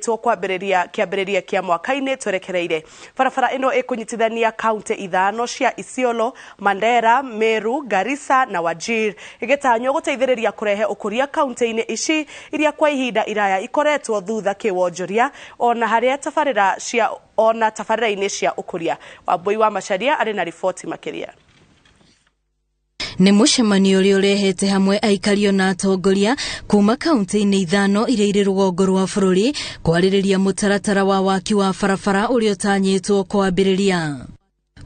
itanyitwo kiambiriria kia mwaka-ini twerekereire. Barabara ino ikunyitithania kaunti ithano cia Isiolo, Mandera, Meru, Garissa na Wajir. Igitanywo guteithiriria kurehe ukuria kaunti-ini ici iria kwa ihinda iraya ikoretwo thutha kiwonjoria ona haria tabarĩra-inĩ cia ukuria. Wambui wa Macharia ari na riboti makiria. Nĩ mũcemanio ũrĩa ũrehete hamwe aikario na atongoria kuma kaunti-inĩ ithano iria irĩ rũgongo rwa bũrũri kwarĩrĩria mũtaratara wa waki wa barabara ũrĩa ũtanyĩtwo kwambĩrĩria.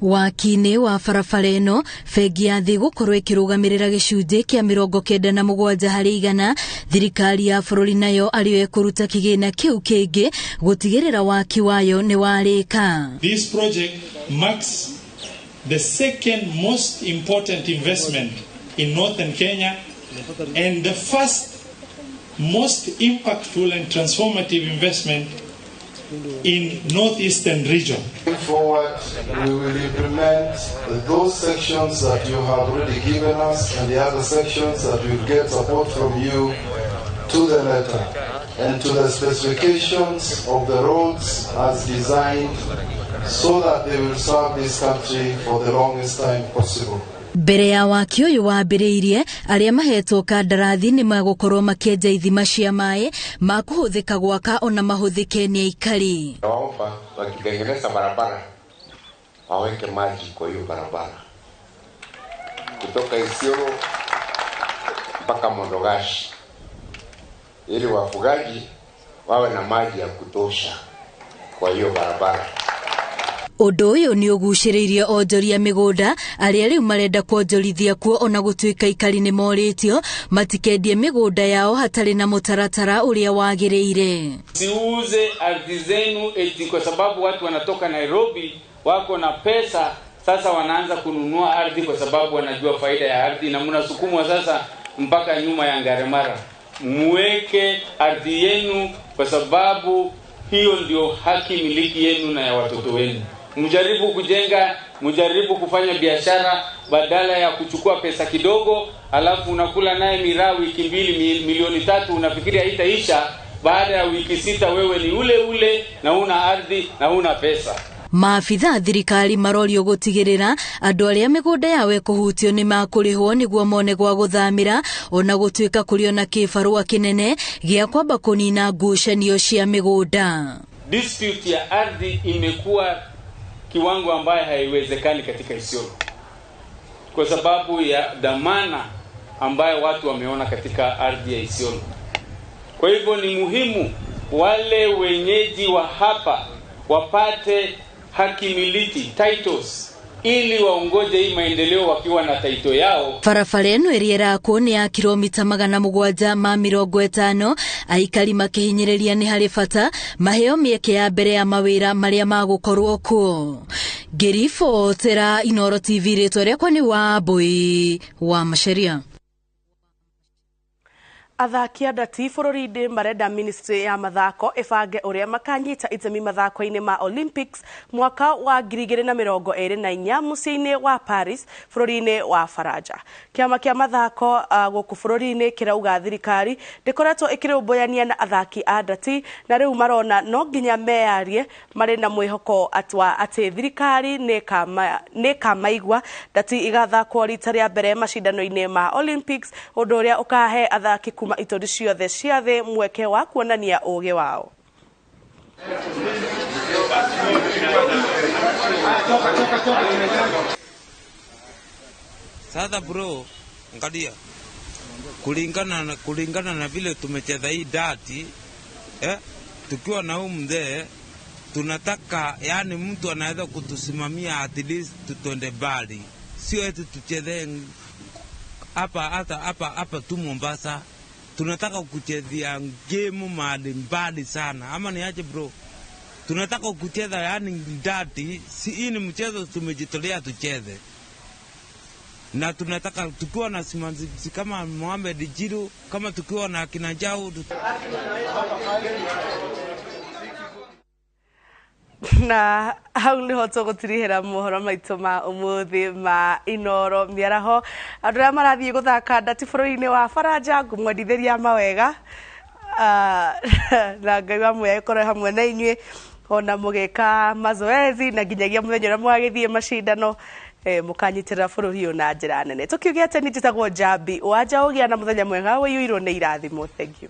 Waki-inĩ wa barabara ĩno, bengi ya thĩ gũkorwo ĩkĩrũgamĩrĩra gĩcunjĩ kĩa 97 harĩ 100, thirikari ya bũrũri nayo arĩo ĩkũruta kĩgĩna kĩu kĩngĩ gũtigĩrĩra waki wayo nĩ warĩka. This project marks the second most important investment in northern Kenya and the first most impactful and transformative investment in northeastern region. Going forward, we will implement those sections that you have already given us and the other sections that will get support from you to the letter and to the specifications of the roads as designed, so that they will serve this country for the longest time possible. Mbere ya waki ũyũ wambĩrĩirie, arĩa mahetwo kandarathi nĩ magũkorwo makĩenja ithima cia maĩ ma kũhũthĩka gwaka ona mahũthĩke nĩ aikari. Naomba wakitengeneza barabara waweke maji kwa hiyo barabara kutoka Isiolo mpaka Mondogashi ili wafugaji wawe na maji ya kutosha kwa hiyo barabara. Ũndũ ũyũ nĩ ũgucĩrĩirie onjoria mĩgũnda arĩa rĩu marenda kuonjorithia kuo ona gũtuĩka aikari nĩ morĩtio matikendie mĩgũnda yao hatarĩ na mũtaratara ũrĩa wagĩrĩire. Siuze ardhi zenu eti kwa sababu watu wanatoka Nairobi wako na pesa, sasa wanaanza kununua ardhi kwa sababu wanajua faida ya ardhi na mnasukumwa sasa mpaka nyuma ya Ngaremara. Muweke ardhi yenu kwa sababu hiyo ndio haki miliki yenu na ya watoto wenu. Mjaribu kujenga, mjaribu kufanya biashara badala ya kuchukua pesa kidogo alafu unakula naye miraa wiki 2 milioni 3 unafikiria haitaisha, baada ya wiki 6 wewe ni ule na una ardhi na una pesa. Maabitha thirikari marorio gũtigĩrĩra andũ arĩa mĩgũnda yao ĩkũhutio nĩ makũrĩhwo nĩguo mone gwa gũthamĩra ona gũtuĩka kũrĩ na kĩbarũa kĩnene gĩa kwamba kũnina ngucanio cia mĩgũnda. Dispute ya ardhi imekuwa kiwango ambaye haiwezekani katika Isiolo kwa sababu ya dhamana ambayo watu wameona katika ardhi ya Isiolo. Kwa hivyo ni muhimu wale wenyeji wa hapa wapate haki miliki, titles, ili waongoje hii maendeleo wakiwa na taito yao. Barabara ĩno ĩrĩa ĩrakwo nĩ ya kilomita 750, aikari makĩhinyĩrĩria nĩ harĩ bata maheo mĩeke ya mbere ya mawĩra marĩa magũkorwo kuo. Ngĩribotera Inooro TV, rĩtwa rĩakwa nĩ Wambui wa Macharia. Athaki a ndati bũrũri-inĩ marenda ministry ya mathako ibange ũrĩa makanyita itemi mathako-inĩ ma Olympics mwaka wa 2024 mũciĩ-inĩ wa Paris bũrũri-inĩ wa Faranja. Kĩama kĩa mathako gũkũ bũrũri-inĩ kĩrauga thirikari ndĩkoretwo ĩkĩrũmbũyania na athaki a ndati na rĩu marona no nginya meyarie marĩ na mwĩhoko atĩ thirikari nĩ kamaigua ndati igathakwo rita rĩa mbere macindano-inĩ ma Olympics, ũndũ ũrĩa ũkahe athaki kuma itori ciothe cia thĩ mweke wa kuonania ũũgĩ wao. Sasa bro, angalia kulingana na vile tumecheza hii dati tukiwa na huyu mzee tunataka, yani mtu anaweza kutusimamia at least tutende mbali, sio eti tucheze hapa tu Mombasa. Tunataka kuchezea game mahali mbali sana, ama ni aje bro? Tunataka kucheza yani dati, si hii ni mchezo tumejitolea tucheze. Na tunataka tukiwa na simanzi kama Mohamed Jiru, kama tukiwa na kina Jau na hau niho tũgũtirihĩra mohoro maitũ ma ũmũthĩ ma Inooro Mĩaraho. Andũ arĩa marathiĩ gũthaka ndati bũrũri-inĩ wa Faranja ngũmwendithĩria mawega. na Ngai wa muoyo ikorwo hamwe na inyuĩ ona mũgĩka mazoezi na nginyagia mũthenya ũrĩa mwagĩthiĩ macindano mũkanyitĩrĩra bũrũri ũyũ na njĩra nene. Tũkiuge atĩ nĩ njĩtagwo Njambi Wanja ũgĩa na mũthenya mwega ũiyũirwo nĩ irathimo. Thank you.